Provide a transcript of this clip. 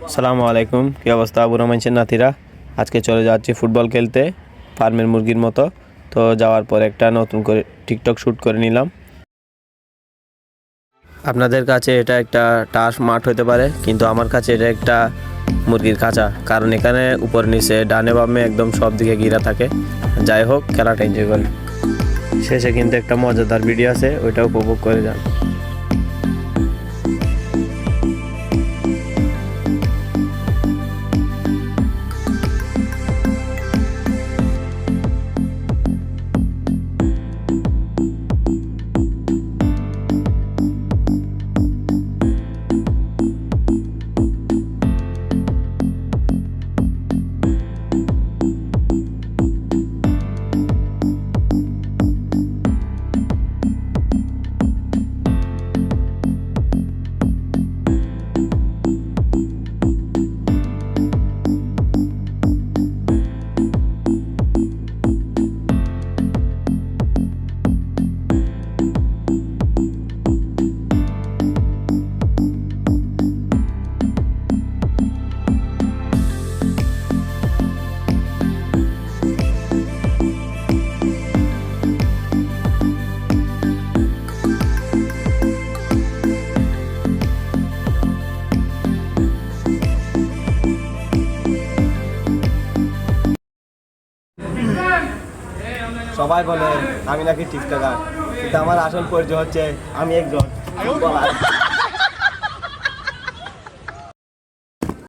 আসসালামু আলাইকুম, কী অবস্থা বুড়ো মানুষের নাতিরা? আজকে চলে যাচ্ছি ফুটবল খেলতে ফার্মের মুরগির মতো। তো যাওয়ার পর একটা নতুন করে টিকটক শ্যুট করে নিলাম। আপনাদের কাছে এটা একটা টার্ফ মাঠ হতে পারে, কিন্তু আমার কাছে এটা একটা মুরগির খাঁচা, কারণ এখানে উপর নিচে ডানে বামে একদম সব দিকে ঘিরা থাকে। যাই হোক, খেলাটা এনজয় করেন। শেষে কিন্তু একটা মজাদার ভিডিও আছে, ওইটা উপভোগ করে যান। সবাই বলে আমি নাকি টিকটকার, কিন্তু আমার আসল পরিচয় হচ্ছে আমি একজন ফুটবলার।